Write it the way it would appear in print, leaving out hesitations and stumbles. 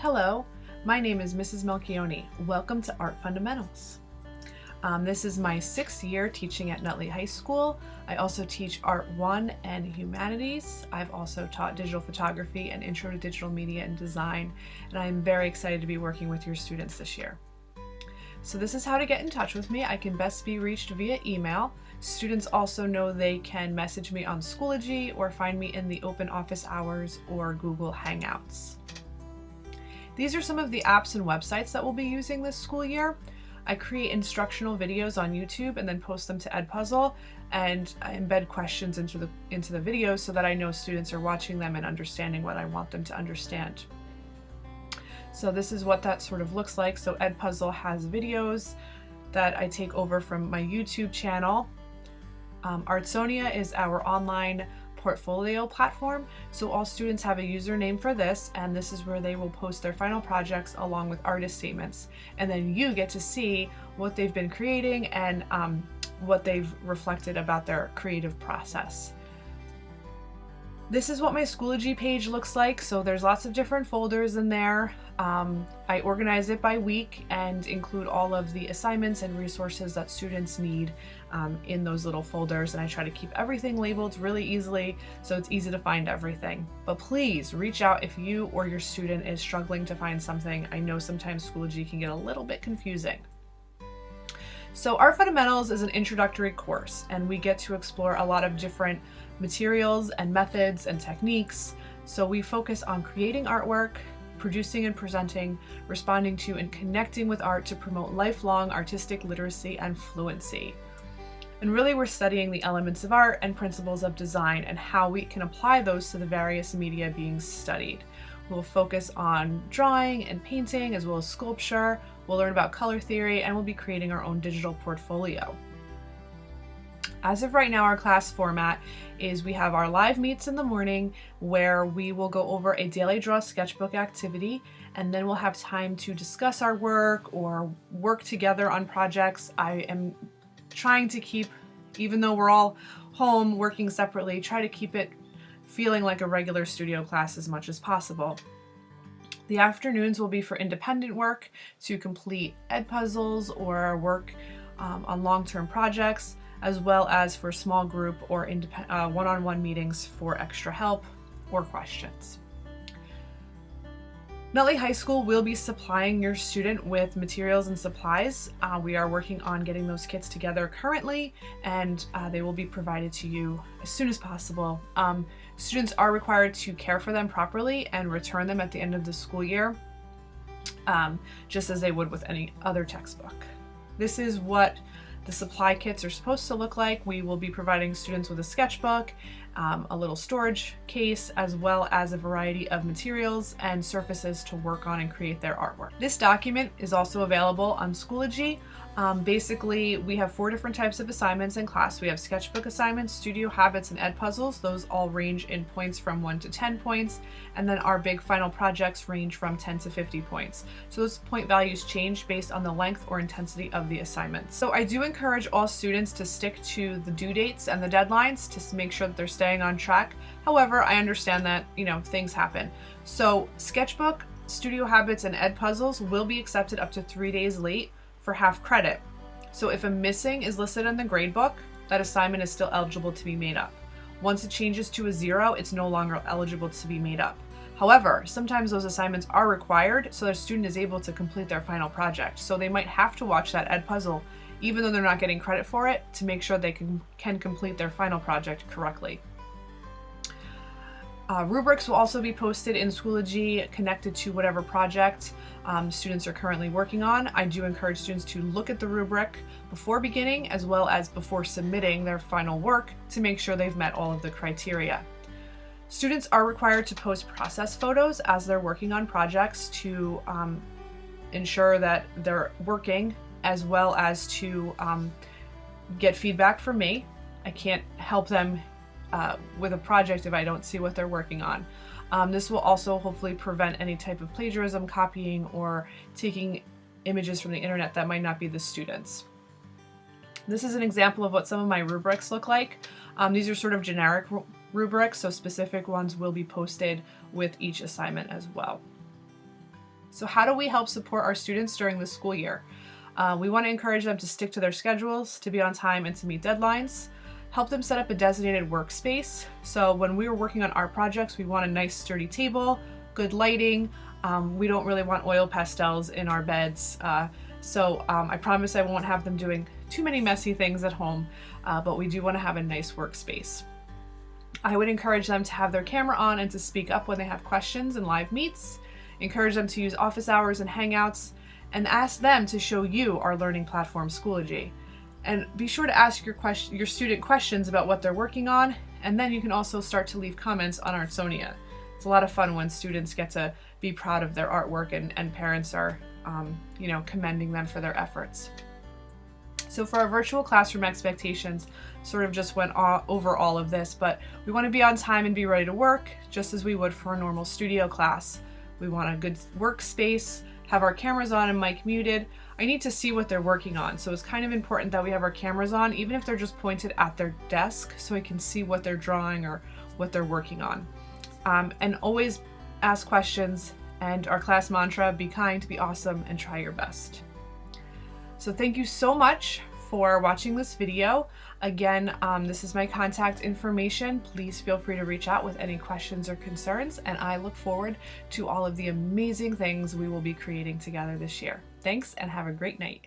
Hello, my name is Mrs. Melchioni. Welcome to Art Fundamentals. This is my 6th year teaching at Nutley High School. I also teach Art 1 and Humanities. I've also taught digital photography and Intro to Digital Media and Design, and I'm very excited to be working with your students this year. So this is how to get in touch with me. I can best be reached via email. Students also know they can message me on Schoology or find me in the open office hours or Google Hangouts. These are some of the apps and websites that we'll be using this school year. I create instructional videos on YouTube and then post them to Edpuzzle, and I embed questions into the videos so that I know students are watching them and understanding what I want them to understand. So this is what that sort of looks like. So Edpuzzle has videos that I take over from my YouTube channel. Artsonia is our online portfolio platform. So all students have a username for this, and this is where they will post their final projects along with artist statements. And then you get to see what they've been creating and what they've reflected about their creative process. This is what my Schoology page looks like. So there's lots of different folders in there. I organize it by week and include all of the assignments and resources that students need in those little folders, and I try to keep everything labeled really easily so it's easy to find everything. But please reach out if you or your student is struggling to find something. I know sometimes Schoology can get a little bit confusing. So Art Fundamentals is an introductory course, and we get to explore a lot of different materials and methods and techniques. So we focus on creating artwork, producing and presenting, responding to and connecting with art to promote lifelong artistic literacy and fluency. And really we're studying the elements of art and principles of design and how we can apply those to the various media being studied. We'll focus on drawing and painting as well as sculpture. We'll learn about color theory, and we'll be creating our own digital portfolio. As of right now, our class format is we have our live meets in the morning where we will go over a daily draw sketchbook activity, and then we'll have time to discuss our work or work together on projects. I am trying to keep, even though we're all home working separately, try to keep it feeling like a regular studio class as much as possible. The afternoons will be for independent work to complete Edpuzzles or work on long-term projects, as well as for small group or one-on-one meetings for extra help or questions. Nutley High School will be supplying your student with materials and supplies. We are working on getting those kits together currently, and they will be provided to you as soon as possible. Students are required to care for them properly and return them at the end of the school year, just as they would with any other textbook. This is what the supply kits are supposed to look like. We will be providing students with a sketchbook, a little storage case, as well as a variety of materials and surfaces to work on and create their artwork. This document is also available on Schoology. Basically, we have 4 different types of assignments in class. We have sketchbook assignments, studio habits, and Edpuzzles. Those all range in points from 1 to 10 points. And then our big final projects range from 10 to 50 points. So those point values change based on the length or intensity of the assignments. So I do encourage all students to stick to the due dates and the deadlines to make sure that they're staying on track. However, I understand that, things happen. So sketchbook, studio habits, and Edpuzzles will be accepted up to 3 days late for half credit. So if a missing is listed in the grade book, that assignment is still eligible to be made up. Once it changes to a 0, it's no longer eligible to be made up. However, sometimes those assignments are required so the student is able to complete their final project. So they might have to watch that Edpuzzle even though they're not getting credit for it to make sure they can complete their final project correctly. Rubrics will also be posted in Schoology connected to whatever project students are currently working on. I do encourage students to look at the rubric before beginning as well as before submitting their final work to make sure they've met all of the criteria. Students are required to post process photos as they're working on projects to ensure that they're working, as well as to get feedback from me. I can't help them with a project if I don't see what they're working on. This will also hopefully prevent any type of plagiarism, copying, or taking images from the internet that might not be the students. This is an example of what some of my rubrics look like. These are sort of generic rubrics, so specific ones will be posted with each assignment as well. So how do we help support our students during the school year? We want to encourage them to stick to their schedules, to be on time, and to meet deadlines. Help them set up a designated workspace. So when we were working on art projects, we want a nice sturdy table, good lighting. We don't really want oil pastels in our beds. So I promise I won't have them doing too many messy things at home, but we do want to have a nice workspace. I would encourage them to have their camera on and to speak up when they have questions in live meets. Encourage them to use office hours and hangouts, and ask them to show you our learning platform, Schoology. And be sure to ask your student questions about what they're working on, and then you can also start to leave comments on Artsonia. It's a lot of fun when students get to be proud of their artwork and parents are commending them for their efforts. So for our virtual classroom expectations, sort of just went over all of this, but we want to be on time and be ready to work just as we would for a normal studio class. We want a good workspace, have our cameras on and mic muted. I need to see what they're working on, so it's kind of important that we have our cameras on, even if they're just pointed at their desk, so I can see what they're drawing or what they're working on. And always ask questions, and our class mantra, be kind, be awesome, and try your best. So thank you so much for watching this video. Again, this is my contact information. Please feel free to reach out with any questions or concerns, and I look forward to all of the amazing things we will be creating together this year. Thanks, and have a great night.